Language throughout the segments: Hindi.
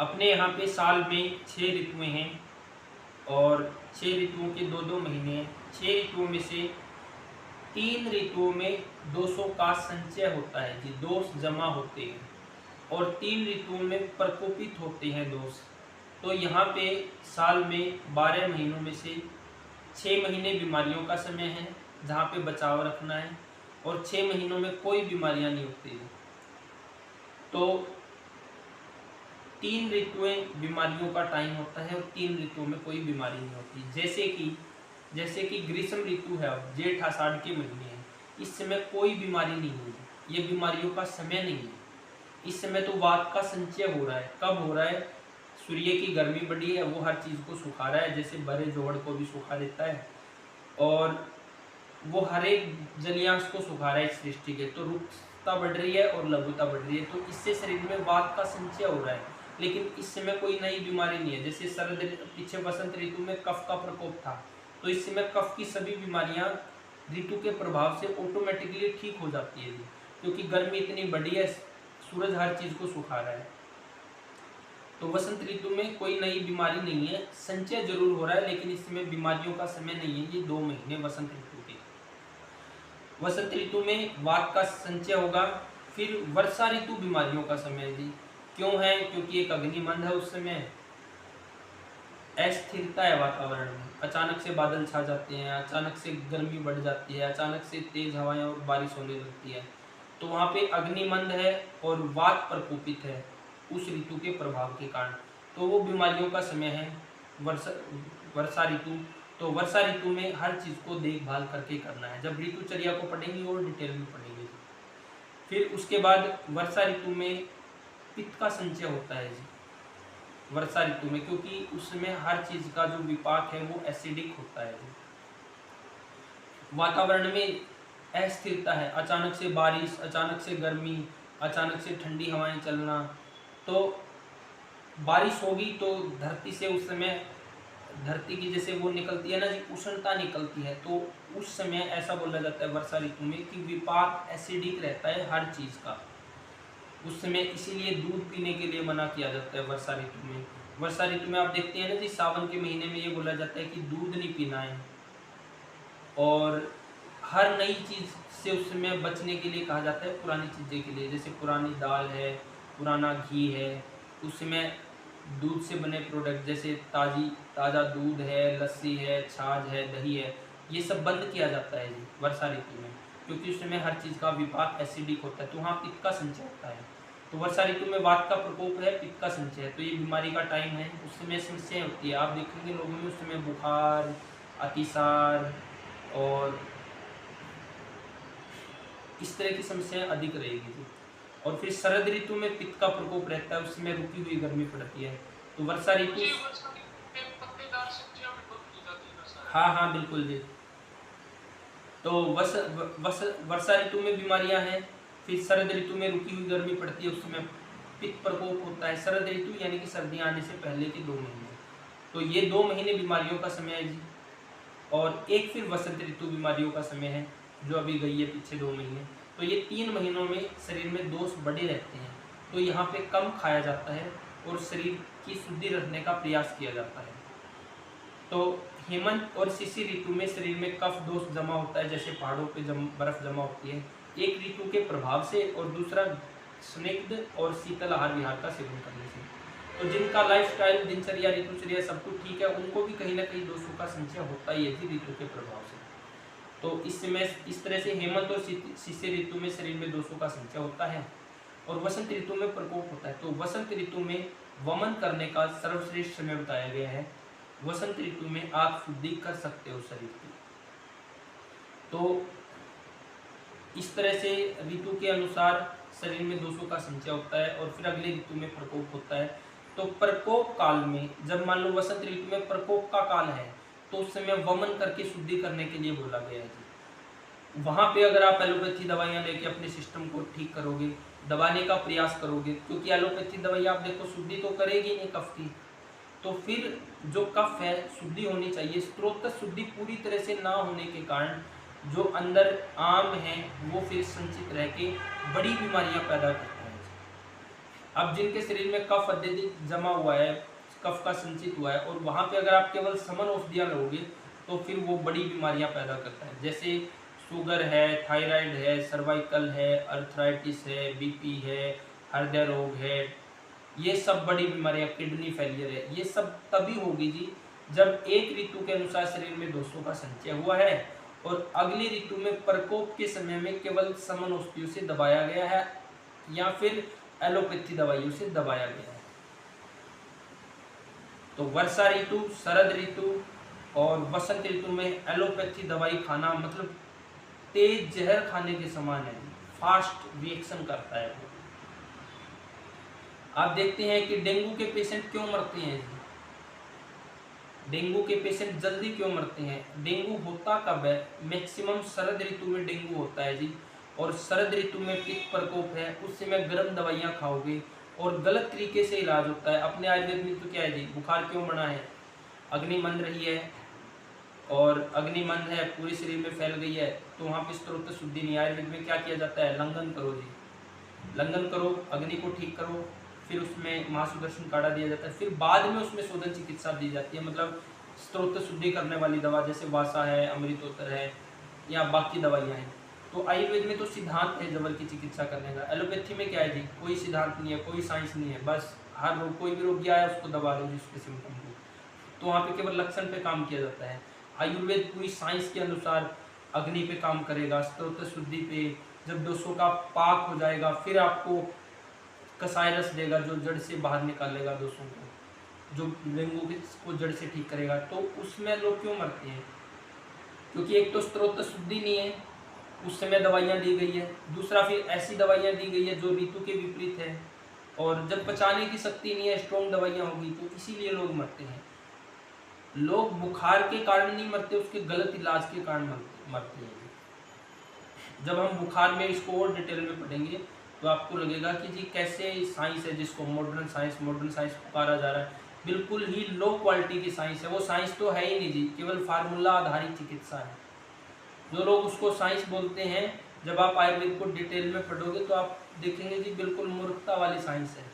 अपने यहाँ पे साल में 6 ऋतुएं हैं और 6 ऋतुओं के 2-2 महीने हैं। 6 ऋतुओं में से 3 ऋतुओं में दोषों का संचय होता है जी, दोष जमा होते हैं और 3 ऋतुओं में प्रकोपित होते हैं दोष। तो यहाँ पे साल में 12 महीनों में से 6 महीने बीमारियों का समय है जहाँ पे बचाव रखना है और 6 महीनों में कोई बीमारियाँ नहीं होती। तो 3 ऋतुएं बीमारियों का टाइम होता है और 3 ऋतुओं में कोई बीमारी नहीं होती। जैसे कि ग्रीष्म ऋतु है, अब जेठ आषाढ़ के महीने हैं, इस समय कोई बीमारी नहीं होगी, ये बीमारियों का समय नहीं है। इस समय तो वात का संचय हो रहा है। कब हो रहा है? सूर्य की गर्मी बढ़ी है, वो हर चीज़ को सुखा रहा है, जैसे बड़े जोड़ को भी सुखा देता है और वो हर एक जलियांश को सुखा रहा है इस सृष्टि के। तो रुक्षता बढ़ रही है और लघुता बढ़ रही है, तो इससे शरीर में वात का संचय हो रहा है। लेकिन इस समय कोई नई बीमारी नहीं है। जैसे पीछे वसंत ऋतु में कफ का प्रकोप था, तो इस समय कफ की सभी बीमारियां ऋतु के प्रभाव से ऑटोमेटिकली ठीक हो जाती है, क्योंकि गर्मी इतनी बड़ी है, सूरज हर चीज को सुखा रहा है। तो वसंत ऋतु में कोई नई बीमारी नहीं है, संचय जरूर हो रहा है, लेकिन इस समय बीमारियों का समय नहीं है। ये 2 महीने वसंत ऋतु के। वसंत ऋतु में वात का संचय होगा। फिर वर्षा ऋतु बीमारियों का समय है जी। क्यों है? क्योंकि एक अग्निमंद है, उस समय अस्थिरता है वातावरण में, अचानक से बादल छा जाते हैं, अचानक से गर्मी बढ़ जाती है, अचानक से तेज हवाएं और बारिश होने लगती है। तो वहाँ पे अग्निमंद है और वात प्रकोपित है उस ऋतु के प्रभाव के कारण, तो वो बीमारियों का समय है वर्षा ऋतु। तो वर्षा ऋतु में हर चीज़ को देखभाल करके करना है। जब ऋतुचर्या को पढ़ेंगे और डिटेल में पढ़ेंगे। फिर उसके बाद वर्षा ऋतु में पित्त का संचय होता है जी वर्षा ऋतु में, क्योंकि उसमें हर चीज का जो विपाक है वो एसिडिक होता है। वातावरण में अस्थिरता है, अचानक से बारिश, अचानक से गर्मी, अचानक से ठंडी हवाएं चलना। तो बारिश होगी तो धरती से उस समय धरती की जैसे वो निकलती है ना जी, उष्णता निकलती है, तो उस समय ऐसा बोला जाता है वर्षा ऋतु में कि विपाक एसिडिक रहता है हर चीज का उस समय। इसीलिए दूध पीने के लिए मना किया जाता है वर्षा ऋतु में। वर्षा ऋतु में आप देखते हैं ना जी, सावन के महीने में ये बोला जाता है कि दूध नहीं पीना है और हर नई चीज़ से उस समय बचने के लिए कहा जाता है, पुरानी चीज़ें के लिए। जैसे पुरानी दाल है, पुराना घी है, उस समय दूध से बने प्रोडक्ट जैसे ताज़ा दूध है, लस्सी है, छाछ है, दही है, ये सब बंद किया जाता है जी वर्षा ऋतु में, क्योंकि उस समय हर चीज़ का विपाक एसिडिक होता है, तो वहाँ पित्त का संचय होता है। तो वर्षा ऋतु में वात का प्रकोप है, पित्त का संचय है, तो ये बीमारी का टाइम है। उस समय समस्याएं होती है, आप देखेंगे लोगों में उस समय बुखार, अतिसार और इस तरह की समस्याएं अधिक रहेगी। और फिर शरद ऋतु में पित्त का प्रकोप रहता है, उसमें रुकी हुई गर्मी पड़ती है। तो वर्षा ऋतु, हाँ बिल्कुल जी। तो वर्षा ऋतु में बीमारियां हैं। फिर शरद ऋतु में रुकी हुई गर्मी पड़ती है, उस समय पित्त प्रकोप होता है। शरद ऋतु यानी कि सर्दियाँ आने से पहले के 2 महीने, तो ये 2 महीने बीमारियों का समय है जी। और एक फिर वसंत ऋतु बीमारियों का समय है जो अभी गई है पीछे 2 महीने। तो ये 3 महीनों में शरीर में दोष बढ़े रहते हैं, तो यहाँ पे कम खाया जाता है और शरीर की शुद्धि रखने का प्रयास किया जाता है। तो हेमंत और शिशिर ऋतु में शरीर में कफ दोष जमा होता है, जैसे पहाड़ों पे बर्फ जमा होती है, एक ऋतु के प्रभाव से, और दूसरा स्निग्ध और शीतल आहार विहार का सेवन करने से। तो जिनका लाइफस्टाइल, दिनचर्या, ऋतुचर्या सब कुछ ठीक है, उनको भी कहीं ना कहीं दोषों का संचय होता ही है जी ऋतु के प्रभाव से। तो इस तरह से हेमंत और शिशिर ऋतु में शरीर में दोषों का संचय होता है और वसंत ऋतु में प्रकोप होता है। तो वसंत ऋतु में वमन करने का सर्वश्रेष्ठ समय बताया गया है। वसंत ऋतु में आप शुद्धि कर सकते हो शरीर की। तो इस तरह से ऋतु के अनुसार शरीर में दोषों का संचय होता है और फिर अगले ऋतु में प्रकोप होता है। तो प्रकोप काल में, जब मान लो वसंत ऋतु में प्रकोप का काल है, तो उस समय वमन करके शुद्धि करने के लिए बोला गया है। वहाँ पे अगर आप एलोपैथी दवाइयाँ लेके अपने सिस्टम को ठीक करोगे, दबाने का प्रयास करोगे, क्योंकि एलोपैथी दवाई आप देखो शुद्धि तो करेगी नहीं कफ की, तो फिर जो कफ है शुद्धि होनी चाहिए। स्त्रोत शुद्धि पूरी तरह से ना होने के कारण जो अंदर आम है वो फिर संचित रह के बड़ी बीमारियां पैदा करता है। अब जिनके शरीर में कफ अत्यधिक जमा हुआ है, कफ का संचित हुआ है, और वहाँ पे अगर आप केवल समन औषधियाँ लोगे तो फिर वो बड़ी बीमारियाँ पैदा करता है, जैसे शुगर है, थायराइड है, सर्वाइकल है, अर्थराइटिस है, बीपी है, हृदय रोग है, ये सब बड़ी बीमारियाँ, किडनी फेलियर है, ये सब तभी होगी जी जब एक ऋतु के अनुसार शरीर में दोषों का संचय हुआ है और अगली ऋतु में प्रकोप के समय में केवल समन औषधियों से दबाया गया है या फिर एलोपैथी दवाइयों से दबाया गया है। तो वर्षा ऋतु, शरद ऋतु और वसंत ऋतु में एलोपैथी दवाई खाना मतलब तेज जहर खाने के समान है, फास्ट रिएक्शन करता है वो। आप देखते हैं कि डेंगू के पेशेंट क्यों मरते हैं जी? डेंगू के पेशेंट जल्दी क्यों मरते हैं? डेंगू होता कब है? मैक्सिमम शरद ऋतु में डेंगू होता है जी, और शरद ऋतु में पित्त प्रकोप है, उस समय गर्म दवाइयाँ खाओगे और गलत तरीके से इलाज होता है। अपने आयुर्वेद में तो क्या है जी, बुखार क्यों बना है? अग्नि मंद रही है, और अग्नि मंद है, पूरे शरीर में फैल गई है, तो वहाँ पे स्त्रोत शुद्धि नहीं। आयुर्वेद में क्या किया जाता है? लंघन करो जी, लंघन करो, अग्नि को ठीक करो, फिर उसमें महासुदर्शन काढ़ा दिया जाता है, फिर बाद में उसमें शोधन चिकित्सा दी जाती है, मतलब स्त्रोत शुद्धि करने वाली दवा, जैसे वासा है, अमृतोत्तर है, या बाकी दवाइयाँ हैं। तो आयुर्वेद में तो सिद्धांत है जबर की चिकित्सा करने का। एलोपैथी में क्या है जी, कोई सिद्धांत नहीं है, कोई साइंस नहीं है, बस हर रोग, कोई भी रोग गया है उसको दबा दो जिसके सिम्टम को, तो वहाँ पे केवल लक्षण पे काम किया जाता है। आयुर्वेद पूरी साइंस के अनुसार अग्नि पे काम करेगा, स्त्रोत शुद्धि पे, जब दोषों का पाक हो जाएगा फिर आपको कसाय रस देगा जो जड़ से बाहर निकालेगा दोषों को, जो डेंगू को जड़ से ठीक करेगा। तो उसमें लोग क्यों मरते हैं? क्योंकि एक तो स्त्रोत शुद्धि नहीं है, उस समय दवाइयाँ दी गई है, दूसरा फिर ऐसी दवाइयाँ दी गई है जो ऋतु के विपरीत है, और जब पचाने की शक्ति नहीं है, स्ट्रॉन्ग दवाइयाँ होगी, तो इसीलिए लोग मरते हैं। लोग बुखार के कारण नहीं मरते, उसके गलत इलाज के कारण मरते हैं। जब हम बुखार में इसको और डिटेल में पढ़ेंगे तो आपको लगेगा कि जी कैसे साइंस है जिसको मॉडर्न साइंस पुकारा जा रहा है, बिल्कुल ही लो क्वालिटी की साइंस है। वो साइंस तो है ही नहीं जी, केवल फार्मूला आधारित चिकित्सा है। जो लोग उसको साइंस बोलते हैं, जब आप आयुर्वेद को डिटेल में पढ़ोगे तो आप देखेंगे जी बिल्कुल मूर्खता वाली साइंस है।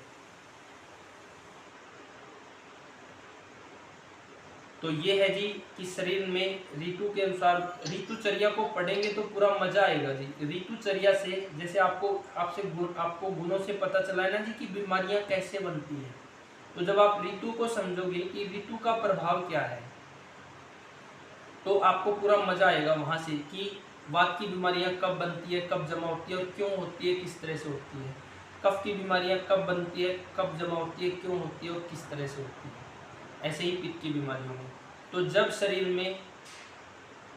तो ये है जी कि शरीर में ऋतु के अनुसार ऋतुचर्या को पढ़ेंगे तो पूरा मजा आएगा जी। ऋतुचर्या से जैसे आपको गुणों से पता चला है ना जी कि बीमारियां कैसे बनती हैं, तो जब आप ऋतु को समझोगे कि ऋतु का प्रभाव क्या है, तो आपको पूरा मजा आएगा वहां से कि वात की बीमारियां कब बनती है, कब जमा होती है और क्यों होती है, किस तरह से होती है। कफ की बीमारियां कब बनती है, कब जमा होती है, क्यों होती है और किस तरह से होती है। ऐसे ही पित्त की बीमारियों में, तो जब शरीर में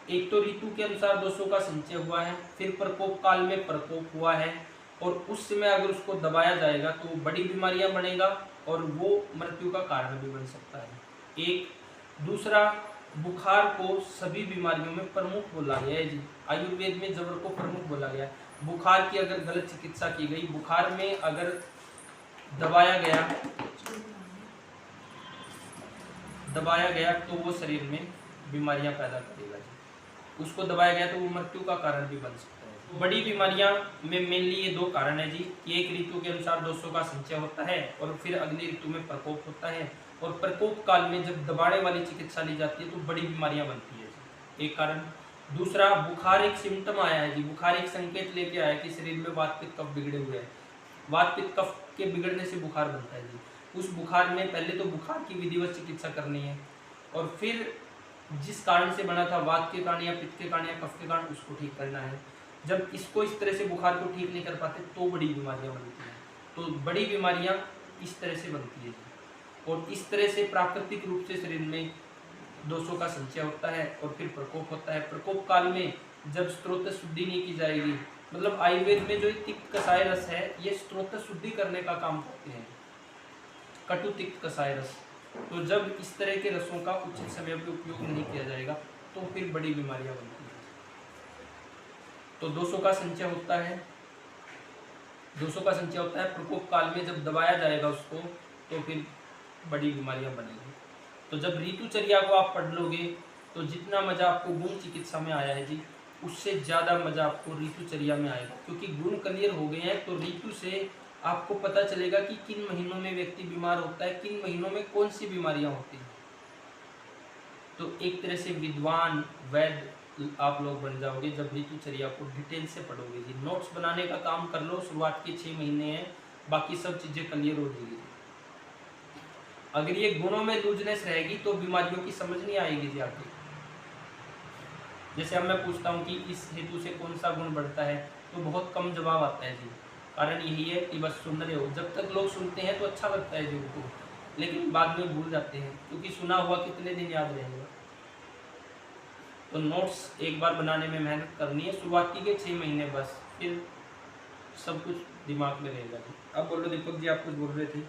एक तो ऋतु के अनुसार दोषों का संचय हुआ है, फिर प्रकोप काल में प्रकोप हुआ है, और उस समय अगर उसको दबाया जाएगा तो बड़ी बीमारियां बनेगा और वो मृत्यु का कारण भी बन सकता है। एक दूसरा, बुखार को सभी बीमारियों में प्रमुख बोला गया है जी, आयुर्वेद में जबर को प्रमुख बोला गया है। बुखार की अगर गलत चिकित्सा की गई, बुखार में अगर दबाया गया तो वो शरीर में बीमारियां पैदा करेगा जी। उसको दबाया गया तो वो मृत्यु का कारण भी बन सकता है। बड़ी बीमारियां में मेनली ये दो कारण है जी कि एक ऋतु के अनुसार दोषों का संचय होता है और फिर अगली ऋतु में प्रकोप होता है, और प्रकोप काल में जब दबाने वाली चिकित्सा ली जाती है तो बड़ी बीमारियां बनती है जी, एक कारण। दूसरा, बुखार एक सिम्टम आया है जी, बुखार एक संकेत लेके आया कि शरीर में वात पित्त कफ बिगड़े हुए हैं। वात पित्त कफ के बिगड़ने से बुखार बनता है जी। उस बुखार में पहले तो बुखार की विधिवत चिकित्सा करनी है, और फिर जिस कारण से बना था, वात के कारण या पित्त के कारण या कफ के कारण, उसको ठीक करना है। जब इसको इस तरह से बुखार को ठीक नहीं कर पाते तो बड़ी बीमारियां बनती हैं। तो बड़ी बीमारियां इस तरह से बनती है, और इस तरह से प्राकृतिक रूप से शरीर में दोषों का संचय होता है और फिर प्रकोप होता है। प्रकोप काल में जब स्त्रोत शुद्धि नहीं की जाएगी, मतलब आयुर्वेद में जो तिक्त कसाय रस है ये स्त्रोत शुद्धि करने का काम करते हैं, कटु तिक्त कसाय रस। तो जब इस तरह के रसों का उचित समय पर उपयोग नहीं किया जाएगा तो फिर बड़ी बीमारियां बनती हैं। तो दोषों का संचय होता है, प्रकोप काल में जब दबाया जाएगा उसको तो फिर बड़ी बीमारियां बनेगी। तो जब ऋतुचर्या को आप पढ़ लोगे तो जितना मजा आपको गुण चिकित्सा में आया है जी, उससे ज़्यादा मजा आपको ऋतुचर्या में आएगा, क्योंकि गुण क्लियर हो गए हैं तो ऋतु से आपको पता चलेगा कि किन महीनों में व्यक्ति बीमार होता है, किन महीनों में कौन सी बीमारियां होती हैं। तो एक तरह से विद्वान वैद्य आप लोग बन जाओगे जब ऋतुचर्या को डिटेल से पढ़ोगे जी। नोट्स बनाने का काम कर लो, शुरुआत के 6 महीने हैं, बाकी सब चीज़ें क्लियर हो जाएगी। अगर ये गुणों में लूजनेस रहेगी तो बीमारियों की समझ नहीं आएगी जी आगे। जैसे अब मैं पूछता हूँ कि इस हेतु से कौन सा गुण बढ़ता है, तो बहुत कम जवाब आता है जी। कारण यही है कि बस सुन रहे हो, जब तक लोग सुनते हैं तो अच्छा लगता है जी उनको, लेकिन बाद में भूल जाते हैं, क्योंकि सुना हुआ कितने दिन याद रहेगा। तो नोट्स एक बार बनाने में मेहनत करनी है, शुरुआती के 6 महीने बस, फिर सब कुछ दिमाग में रहेगा जी। अब बोलो दीपक जी, आप कुछ बोल रहे थे।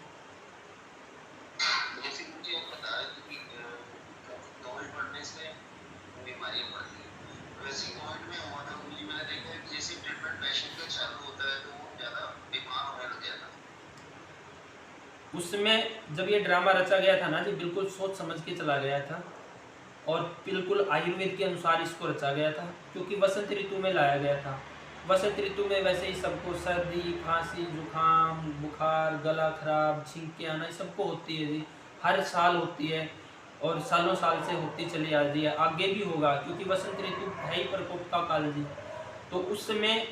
उस समय जब ये ड्रामा रचा गया था ना जी, बिल्कुल सोच समझ के चला गया था और बिल्कुल आयुर्वेद के अनुसार इसको रचा गया था, क्योंकि वसंत ऋतु में लाया गया था। वसंत ऋतु में वैसे ही सबको सर्दी, खांसी, जुकाम, बुखार, गला खराब, छींके आना, सबको होती है जी, हर साल होती है और सालों साल से होती चली आ रही है, आगे भी होगा, क्योंकि वसंत ऋतु है ही प्रकोप का काल जी। तो उस समय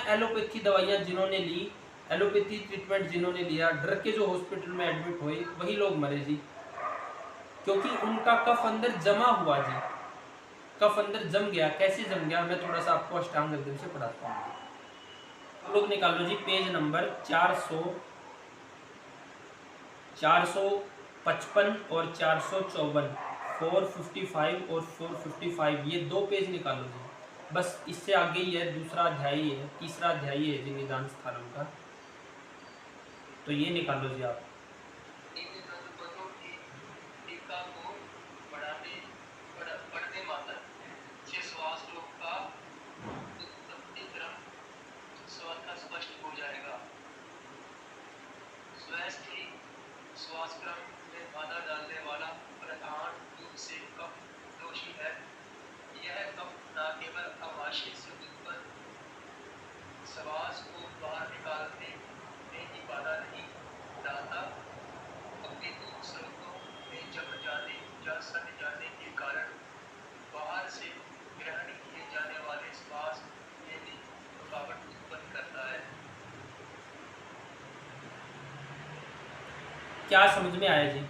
एलोपैथी दवाइयाँ जिन्होंने ली, एलोपैथी ट्रीटमेंट जिन्होंने लिया, डर के जो हॉस्पिटल में एडमिट हुए, वही लोग मरे जी, क्योंकि उनका कफ अंदर जमा हुआ जी। कफ अंदर जम गया। कैसे जम गया, मैं थोड़ा सा आपको अष्टांग हृदय से पढ़ाता हूँ। आप लोग निकालो जी पेज नंबर 455 और 454, 455 और 455, ये 2 पेज निकालो जी। बस इससे आगे ही है, दूसरा अध्याय है, तीसरा अध्याय है जी निदान स्थानम का, तो ये निकालो जी आप। क्या समझ में आया जी?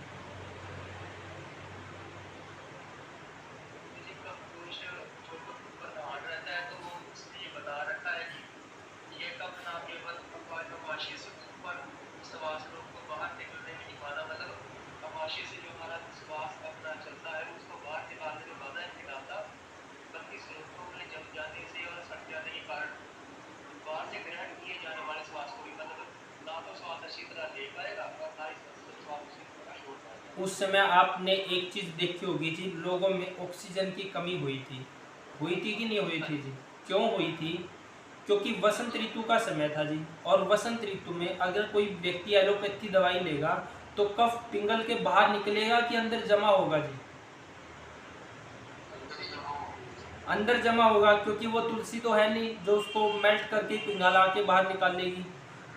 उस समय आपने एक चीज देखी होगी जी, लोगों में ऑक्सीजन की कमी हुई थी कि नहीं हुई थी जी? क्यों हुई थी? क्योंकि वसंत ऋतु का समय था जी, और वसंत ऋतु में अगर कोई व्यक्ति एलोपैथी दवाई लेगा तो कफ पिंगल के बाहर निकलेगा कि अंदर जमा होगा जी? अंदर जमा होगा, क्योंकि वो तुलसी तो है नहीं जो उसको मेल्ट करके पिघला के बाहर निकाल लेगी,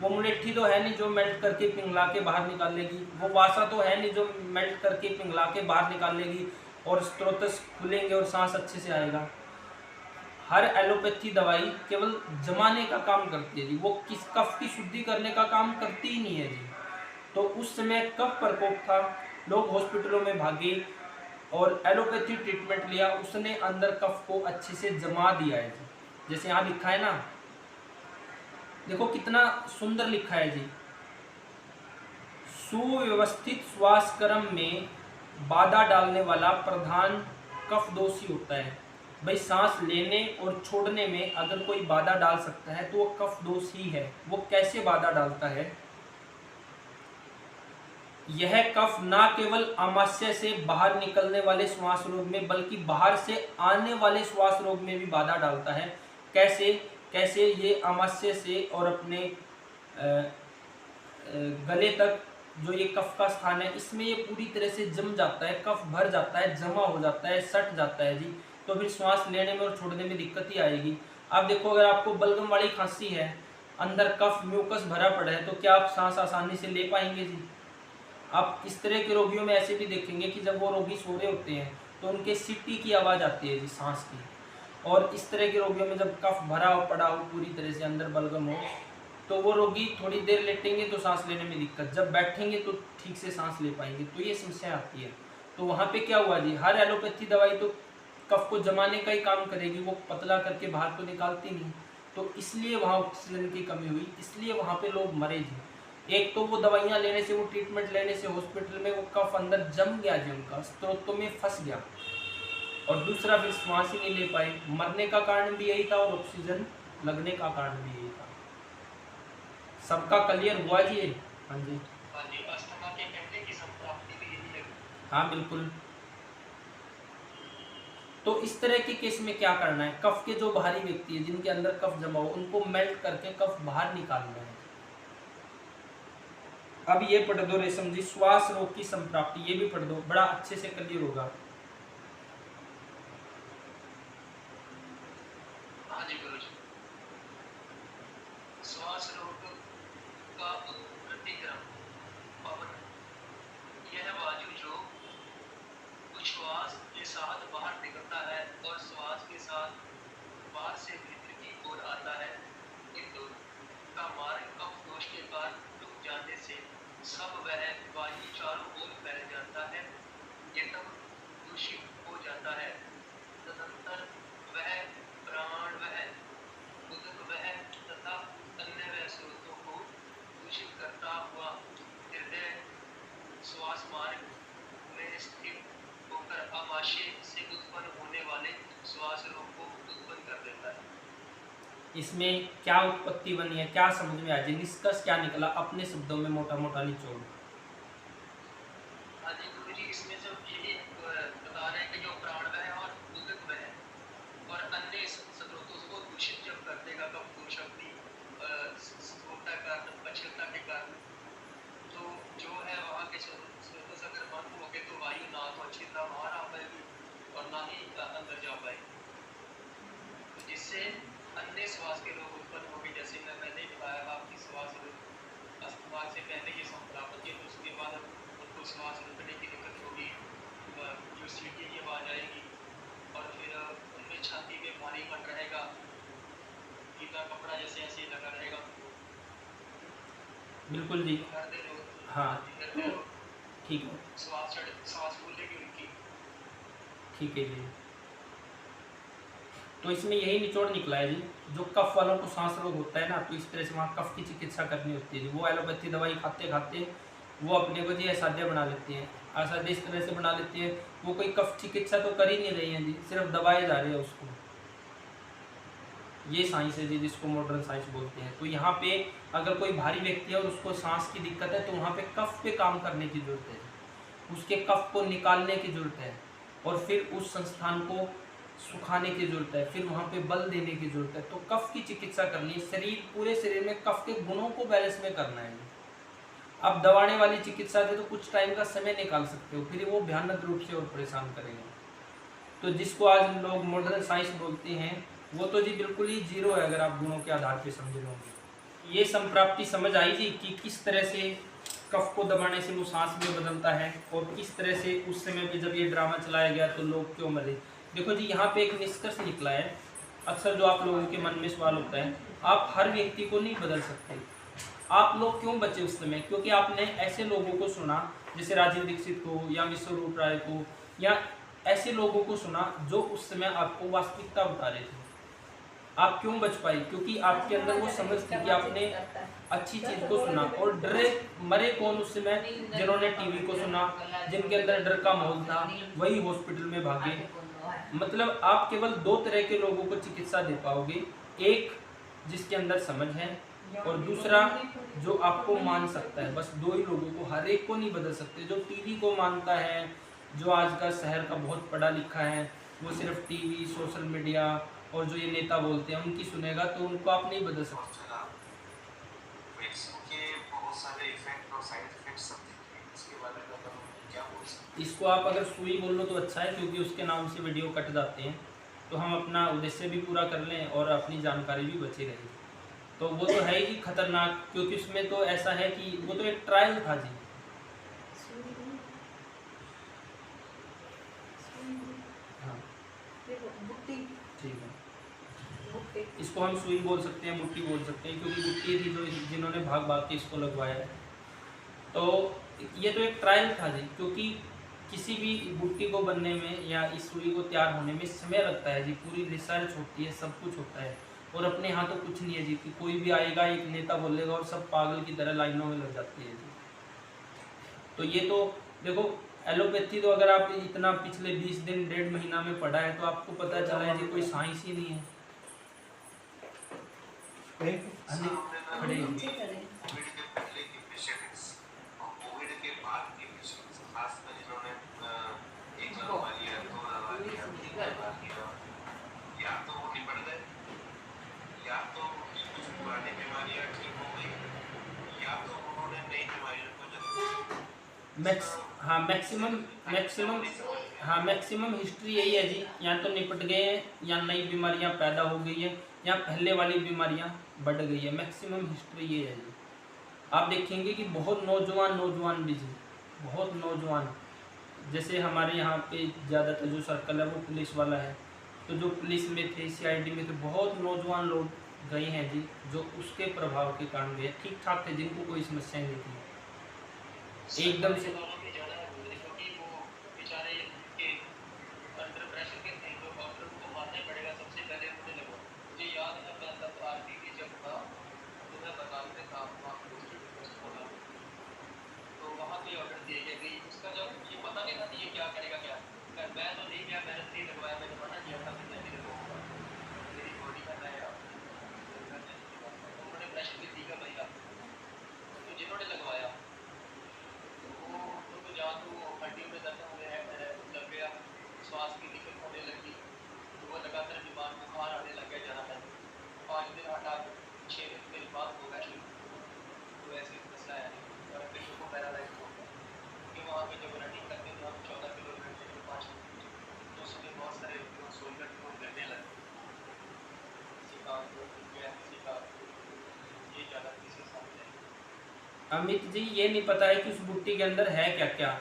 वो मुलेठी तो है नहीं जो मेल्ट करके पिघला के बाहर निकाल लेगी, वो वासा तो है नहीं जो मेल्ट करके पिघला के बाहर निकाल लेगी और स्त्रोतस खुलेंगे और सांस अच्छे से आएगा। हर एलोपैथी दवाई केवल जमाने का काम करती है जी, वो किस कफ की शुद्धि करने का काम करती ही नहीं है जी। तो उस समय कफ प्रकोप था, लोग हॉस्पिटलों में भागे और एलोपैथी ट्रीटमेंट लिया, उसने अंदर कफ को अच्छे से जमा दिया है जी। जैसे यहाँ लिखा है ना, देखो कितना सुंदर लिखा है जी, सुव्यवस्थित श्वास क्रम में बाधा डालने वाला प्रधान कफ दोषी होता है। भाई सांस लेने और छोड़ने में अगर कोई बाधा डाल सकता है तो वो कफ दोष ही है। वो कैसे बाधा डालता है? यह कफ ना केवल आमाशय से बाहर निकलने वाले श्वास रोग में बल्कि बाहर से आने वाले श्वास रोग में भी बाधा डालता है। कैसे? ये आमाशय से और अपने गले तक जो ये कफ का स्थान है, इसमें ये पूरी तरह से जम जाता है, कफ भर जाता है, जमा हो जाता है, सट जाता है जी, तो फिर श्वास लेने में और छोड़ने में दिक्कत ही आएगी। आप देखो, अगर आपको बलगम वाली खांसी है, अंदर कफ म्यूकस भरा पड़ा है, तो क्या आप सांस आसानी से ले पाएंगे जी? आप इस तरह के रोगियों में ऐसे भी देखेंगे कि जब वो रोगी सो रहे होते हैं तो उनके सीटी की आवाज़ आती है जी, सांस की। और इस तरह के रोगियों में जब कफ भरा हो पड़ा हो पूरी तरह से अंदर बलगम हो, तो वो रोगी थोड़ी देर लेटेंगे तो सांस लेने में दिक्कत, जब बैठेंगे तो ठीक से सांस ले पाएंगे, तो ये समस्या आती है। तो वहाँ पे क्या हुआ जी, हर एलोपैथी दवाई तो कफ को जमाने का ही काम करेगी, वो पतला करके बाहर तो निकालती नहीं। तो इसलिए वहाँ ऑक्सीजन की कमी हुई, इसलिए वहाँ पे लोग मरे जी। एक तो वो दवाइयाँ लेने से, वो ट्रीटमेंट लेने से हॉस्पिटल में वो कफ अंदर जम गया जी, उनका स्त्रोतों में फंस गया, और दूसरा फिर श्वास ही नहीं ले पाए। मरने का कारण भी यही था और ऑक्सीजन लगने का कारण भी यही था। सबका क्लियर हुआ जी? हाँ जी, अस्थमा के कहने की संप्राप्ति भी यही है। हाँ बिल्कुल। तो इस तरह के केस में क्या करना है, कफ के जो बाहरी व्यक्ति है जिनके अंदर कफ जमा हो, उनको मेल्ट करके कफ बाहर निकालना है। अब ये पढ़ दो रेशम जी, श्वास रोग की संप्राप्ति, ये भी पढ़ दो, बड़ा अच्छे से क्लियर होगा। हाँ जी गुरु जी। श्वास रोग का प्रतिक्रम पवन, यह वायु जो श्वास के साथ बाहर निकलता है और श्वास के साथ बाहर से भीतर की ओर आता है, इन दोनों का मार्ग कफ दोष के कारण रुक जाने से सब वह वायु चारों ओर फैल जाता है, ये तब दूषित हो जाता है। तदंतर वह प्राण वह उदक वह तथा अन्य वह स्रोतों को दूषित करता हुआ हृदय श्वास मार्ग में स्थित होकर आमाशय से उत्पन्न होने वाले श्वास रोग को उत्पन्न कर देता है। इसमें क्या उत्पत्ति बनी है, क्या समझ में आ जाए, निष्कर्ष क्या निकला, अपने शब्दों में मोटा मोटा निचोड़। हाँ जी गुरु जी, इसमें जब यही बता रहे हैं कि जो प्राण वह और उदक वह और अन्य स्रोतों को दूषित जब कर देगा कफ शक्ति स्थूलता कारण, पचलता के कारण, तो जो है वहाँ के स्रोतों से अगर बंद हो गए तो वायु ना तो अच्छी तरह बाहर आ पाएगी और ना ही अंदर जा पाएगी, तो जिससे अन्य श्वास के रोग उत्पन्न होंगे। जैसे मैं पहले ही बताया आपकी श्वास रोग अस्थमा से पहले ये संप्राप्ति, तो उसके बाद उनको श्वास रुकने की दिक्कत होगी, जो सीटी की आवाज आएगी, और फिर उनमें छाती में भारीपन रहेगा, गीला कपड़ा जैसे ऐसे लगा रहेगा। बिल्कुल जी, हाँ ठीक है, श्वास फूलेगी उनकी। ठीक है जी। तो इसमें यही निचोड़ निकला है जी, जो कफ वालों को सांस रोग होता है ना, तो इस तरह से वहाँ कफ की चिकित्सा करनी होती है जी। वो एलोपैथी दवाई खाते खाते वो अपने को जी असाध्य बना लेते हैं, असाध्य इस तरह से बना लेते हैं, वो कोई कफ चिकित्सा तो कर ही नहीं रही है जी, सिर्फ दबाए जा रहे हैं उसको। ये साइंस है जी, जिसको मॉडर्न साइंस बोलते हैं। तो यहाँ पे अगर कोई भारी व्यक्ति है और उसको सांस की दिक्कत है, तो वहाँ पे कफ पे काम करने की जरूरत है, उसके कफ को निकालने की जरूरत है, और फिर उस संस्थान को सुखाने की जरूरत है, फिर वहाँ पे बल देने की जरूरत है। तो कफ की चिकित्सा करनी है, शरीर पूरे शरीर में कफ के गुणों को बैलेंस में करना है। अब दबाने वाली चिकित्सा से तो कुछ टाइम का समय निकाल सकते हो, फिर वो भयानक रूप से और परेशान करेंगे। तो जिसको आज लोग मॉडर्न साइंस बोलते हैं, वो तो जी बिल्कुल ही जीरो है अगर आप गुणों के आधार पे समझ लोगे। ये संप्राप्ति समझ आई जी कि किस तरह से कफ को दबाने से वो सांस में बदलता है, और किस तरह से उस समय पे जब ये ड्रामा चलाया गया तो लोग क्यों मरे। देखो जी, यहाँ पे एक निष्कर्ष निकला है। अक्सर जो आप लोगों के मन में सवाल होता है, आप हर व्यक्ति को नहीं बदल सकते। आप लोग क्यों बचे उस समय? क्योंकि आपने ऐसे लोगों को सुना, जैसे राजीव दीक्षित को या विश्वरूप राय को, या ऐसे लोगों को सुना जो उस समय आपको वास्तविकता बता रहे थे। आप क्यों बच पाए? क्योंकि आपके अंदर वो समझ थी कि आपने अच्छी चीज को सुना। और डरे मरे कौन उस समय? जिन्होंने टीवी को सुना, जिनके अंदर डर का माहौल था, वही हॉस्पिटल में भागे। मतलब आप केवल दो तरह के लोगों को चिकित्सा दे पाओगे, एक जिसके अंदर समझ है, और दूसरा जो आपको मान सकता है। बस दो ही लोगों को, हर एक को नहीं बदल सकते। जो टीवी को मानता है, जो आज का शहर का बहुत पढ़ा लिखा है, वो सिर्फ टीवी, सोशल मीडिया और जो ये नेता बोलते हैं उनकी सुनेगा, तो उनको आप नहीं बदल सकते। इसको आप अगर सुई बोल लो तो अच्छा है, क्योंकि उसके नाम से वीडियो कट जाते हैं, तो हम अपना उद्देश्य भी पूरा कर लें और अपनी जानकारी भी बची रहे। तो वो तो है ही खतरनाक, क्योंकि उसमें तो ऐसा है कि वो तो एक ट्रायल था जी। हाँ ठीक है, इसको हम सुई बोल सकते हैं, बुट्टी बोल सकते हैं, क्योंकि बुट्टी थी जो जिन्होंने भाग भाग के इसको लगवाया है। तो ये तो एक ट्रायल था जी, क्योंकि किसी भी बुट्टी को बनने में या इस सुई को तैयार होने में समय लगता है जी, पूरी रिसर्च होती है, सब कुछ होता है, और अपने यहाँ तो कुछ नहीं है जी कि कोई भी आएगा एक नेता बोलेगा और सब पागल की तरह लाइनों में लग जाती है जी। तो ये तो देखो, एलोपैथी तो अगर आप इतना पिछले 20 दिन 1.5 महीना में पढ़ा है तो आपको पता चला है जी, कोई साइंस ही नहीं है। खड़े कोविड के पहले के पेशेंट्स और कोविड के बाद के पेशेंट्स, खासकर जिन्होंने एक दवा लिया, 2 दवा लिया, 3 दवा लिया, या तो वो निपट गए, या तो उनकी कुछ पुरानी बीमारियां ठीक हो गई, या तो उन्होंने नई बीमारियों को मैक्सिमम हिस्ट्री यही है जी, या तो निपट गए हैं, या नई बीमारियां पैदा हो गई हैं, या पहले वाली बीमारियां बढ़ गई है। मैक्सिमम हिस्ट्री ये है जी। आप देखेंगे कि बहुत नौजवान भी जी, बहुत नौजवान, जैसे हमारे यहाँ पे ज़्यादातर जो सर्कल है वो पुलिस वाला है, तो जो पुलिस में थे, सीआईडी में थे, बहुत नौजवान लोग गए हैं जी, जो उसके प्रभाव के कारण गए, ठीक ठाक थे, जिनको कोई समस्या नहीं थी, एकदम से। क्योंकि वो बेचारे के अंडर प्रेशर के थे, तो डॉक्टर को मानना ही पड़ेगा, सबसे पहले उन्हें लगा। मुझे याद है मैं तब आरटी की जब था, तो मैं बंगाल में था, वहाँ पोस्ट होना, तो वहाँ पे ऑर्डर दिए गए कि उसका जब ये पता नहीं था कि ये क्या करेगा क्या, मैं तो नहीं गया, मैंने नहीं लगवाया, मैंने मना किया था कि मैं नहीं लगवाऊंगा, मेरी बॉडी का नया उन्होंने प्रेशर भी दी का भैया, तो जिन्होंने लगवाया उनको जहाँ तो हड्डी में दर्द होने लग गया, श्वास की दिक्कत होने लगी, तो वो लगातार बीमार बुखार आने लग गया ज़्यादा टाइम, 5 दिन हटा 6 दिन के बाद होगा शुरू, तो ऐसे मसला है। और फिर को पैरालाइज हो गया, क्योंकि वहाँ पे जब रनिंग करते थे हम 14 किलोमीटर के 5 तो उसमें बहुत सारे सोल्जर को गिरने लगे, किसी का गया, किसी का ये ज़्यादा किसी सामने। अमित जी, ये नहीं पता है कि उस बुट्टी के अंदर है क्या क्या,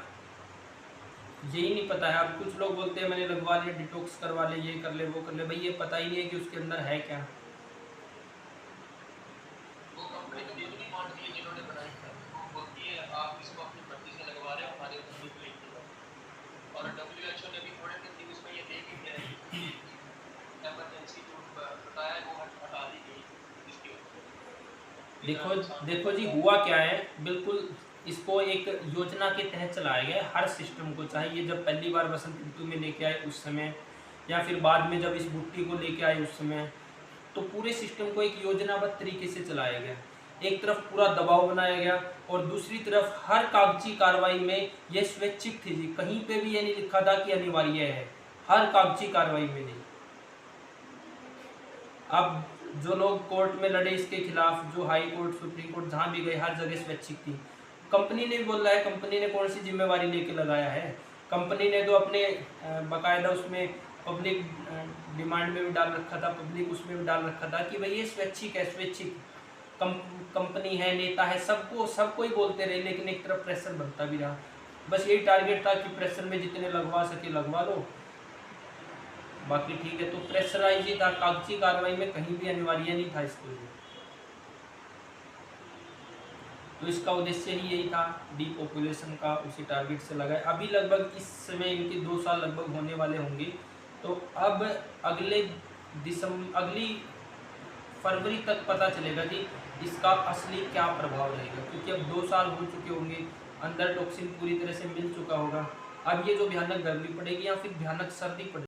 यही नहीं पता है। अब कुछ लोग बोलते हैं मैंने लगवा लिया, डिटॉक्स करवा ले, ये कर ले, वो कर ले, भाई ये पता ही नहीं है कि उसके अंदर है क्या। वो कंपनी तो खुद नहीं मानती है जिन्होंने बनाई है, वो बोलती है आप इसको अपनी मर्जी से लगवा रहे हो, हमारे ऊपर कोई क्लेम नहीं है। और WHO ने भी थोड़े दिन न्यूज़ में ये दे भी दिया है कि इमरजेंसी जो बताया है वो हटा दी गई इसके ऊपर। देखो जी, हुआ क्या है, बिल्कुल इसको एक योजना के तहत चलाया गया है हर सिस्टम को, चाहे ये जब पहली बार बसंत ऋतु में लेके आए उस समय, या फिर बाद में जब इस बुट्टी को लेके आए उस समय, तो पूरे सिस्टम को एक योजनाबद्ध तरीके से चलाया गया। एक तरफ पूरा दबाव बनाया गया और दूसरी तरफ हर कागजी कार्रवाई में यह स्वैच्छिक थी जी, कहीं पे भी ये नहीं लिखा था कि अनिवार्य है, हर कागजी कार्रवाई में नहीं। अब जो लोग कोर्ट में लड़े इसके खिलाफ, जो हाई कोर्ट, सुप्रीम कोर्ट, जहाँ भी गए हर जगह स्वैच्छिक थी। कंपनी ने बोल रहा है, कंपनी ने कौन सी जिम्मेवारी लेके लगाया है, कंपनी ने तो अपने बाकायदा उसमें पब्लिक डिमांड में भी डाल रखा था, पब्लिक उसमें भी डाल रखा था कि भाई ये स्वैच्छिक है, स्वैच्छिक कंपनी है, नेता है, सबको ही बोलते रहे, लेकिन एक तरफ प्रेशर बनता भी रहा। बस यही टारगेट था कि प्रेशर में जितने लगवा सके लगवा लो, बाकी ठीक है। तो प्रेशराइज ही था, कागजी कार्रवाई में कहीं भी अनिवार्य नहीं था इसको। तो इसका उद्देश्य ही यही था, डीपॉपुलेशन का, उसी टारगेट से लगाए। अभी लगभग इस समय इनके 2 साल लगभग होने वाले होंगे, तो अब अगली फरवरी तक पता चलेगा कि इसका असली क्या प्रभाव रहेगा, क्योंकि अब 2 साल हो चुके होंगे, अंदर टॉक्सिन पूरी तरह से मिल चुका होगा। अब ये जो भयानक गर्मी पड़ेगी या फिर भयानक सर्दी पड़ेगी,